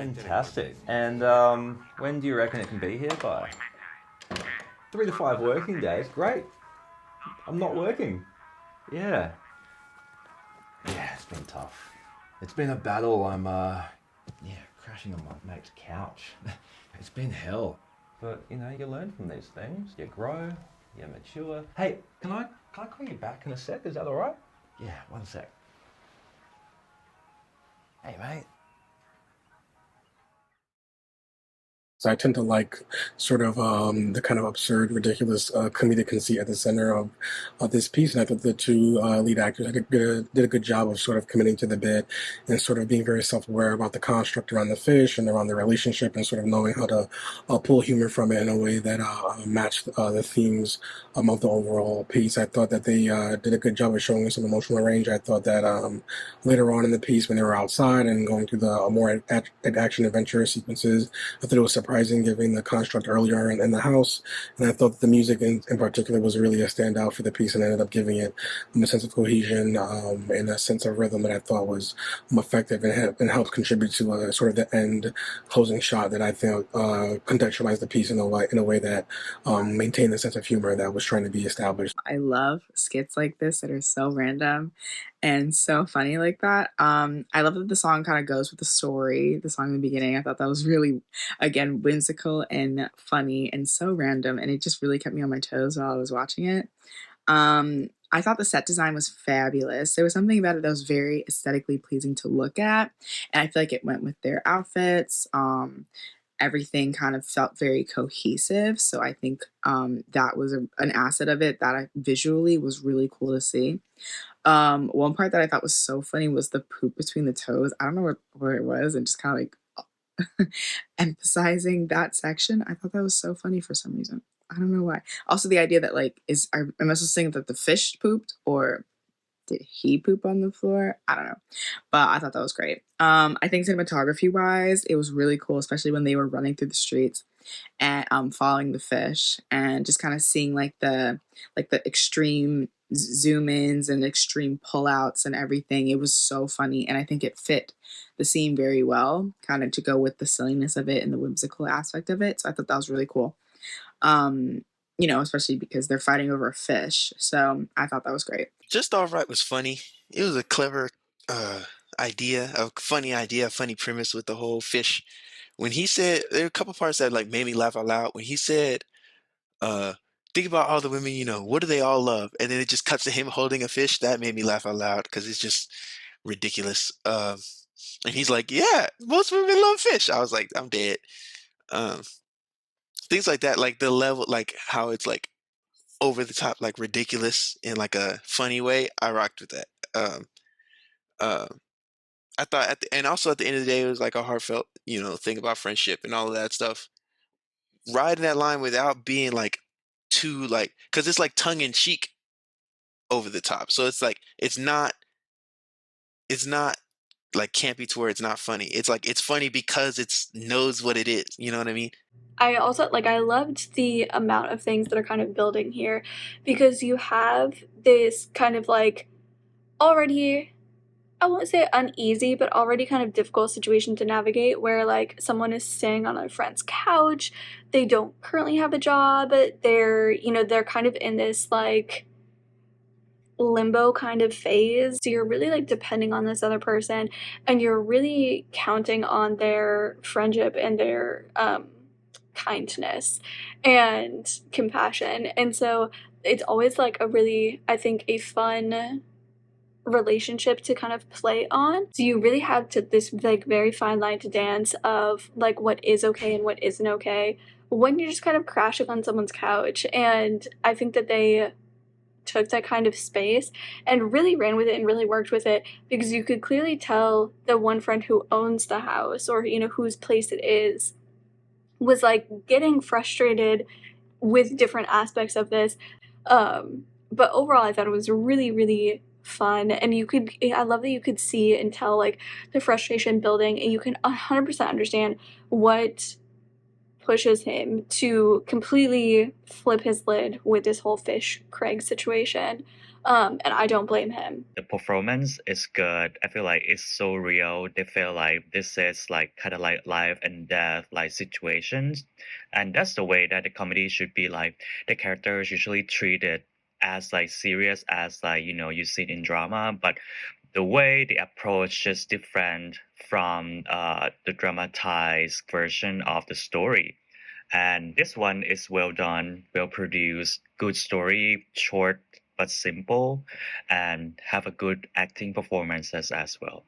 Fantastic. And when do you reckon it can be here by? 3 to 5 working days. Great. I'm not working. Yeah. Yeah, it's been tough. It's been a battle. I'm crashing on my mate's couch. It's been hell. But you learn from these things. You grow. You mature. Hey, can I call you back in a sec? Is that all right? Yeah, one sec. Hey, mate. So I tend to like sort of the kind of absurd, ridiculous comedic conceit at the center of this piece, and I thought the two lead actors did a good job of sort of committing to the bit and sort of being very self-aware about the construct around the fish and around the relationship, and sort of knowing how to pull humor from it in a way that matched the themes of the overall piece. I thought that they did a good job of showing some emotional range. I thought that later on in the piece, when they were outside and going through the more action adventure sequences, I thought it was surprising given the construct earlier in the house, and I thought the music in particular was really a standout for the piece and ended up giving it a sense of cohesion and a sense of rhythm that I thought was effective and helped contribute to sort of the end closing shot that I think contextualized the piece in a way that maintained the sense of humor that was trying to be established. I love skits like this that are so random and so funny like that. I love that the song kind of goes with the story. The song in the beginning, I thought that was really, again, whimsical and funny and so random, and it just really kept me on my toes while I was watching it. I thought the set design was fabulous. There was something about it that was very aesthetically pleasing to look at, and I feel like it went with their outfits. Everything kind of felt very cohesive. So I think that was an asset of it that I visually was really cool to see. One part that I thought was so funny was the poop between the toes. I don't know where it was, and just kind of like emphasizing that section. I thought that was so funny for some reason. I don't know why. Also, the idea that like am I supposed to think that the fish pooped or did he poop on the floor? I don't know. But I thought that was great. I think cinematography wise, it was really cool, especially when they were running through the streets and following the fish and just kind of seeing like the extreme zoom ins and extreme pullouts and everything. It was so funny, and I think it fit the scene very well, kind of to go with the silliness of it and the whimsical aspect of it. So I thought that was really cool. Especially because they're fighting over a fish. So I thought that was great. Just All Right was funny. It was a clever uh a funny premise with the whole fish. When he said there were a couple parts that like made me laugh out loud. When he said, uh, think about all the women you know, what do they all love? And then it just cuts to him holding a fish, that made me laugh out loud because it's just ridiculous. And he's like, yeah, most women love fish. I was like, I'm dead. Um, things like that, like the level, like how it's like over the top, like ridiculous in like a funny way. I rocked with that. Uh, I thought and also at the end of the day, it was like a heartfelt, thing about friendship and all of that stuff. Riding that line without being like too like, because it's like tongue in cheek over the top. So it's like it's not like campy to where it's not funny. It's like it's funny because it's knows what it is. You know what I mean? I also like I loved the amount of things that are kind of building here because you have this kind of like already, I won't say uneasy, but already kind of difficult situation to navigate where like someone is staying on a friend's couch, they don't currently have a job, they're kind of in this like limbo kind of phase. So you're really like depending on this other person and you're really counting on their friendship and their kindness and compassion. And so it's always like a really, I think, a fun relationship to kind of play on. So you really have to this like very fine line to dance of like what is okay and what isn't okay when you're just kind of crashing on someone's couch. And I think that they took that kind of space and really ran with it and really worked with it because you could clearly tell the one friend who owns the house or whose place it is was like getting frustrated with different aspects of this. But overall, I thought it was really, really fun. And I love that you could see and tell like the frustration building, and you can 100% understand what pushes him to completely flip his lid with this whole fish Craig situation. And I don't blame him. The performance is good. I feel like it's so real. They feel like this is like kind of like life and death like situations. And that's the way that the comedy should be like. The characters usually treated as like serious as like, you see it in drama, but the way they approach is different from the dramatized version of the story. And this one is well done, well produced, good story, short but simple, and have a good acting performances as well.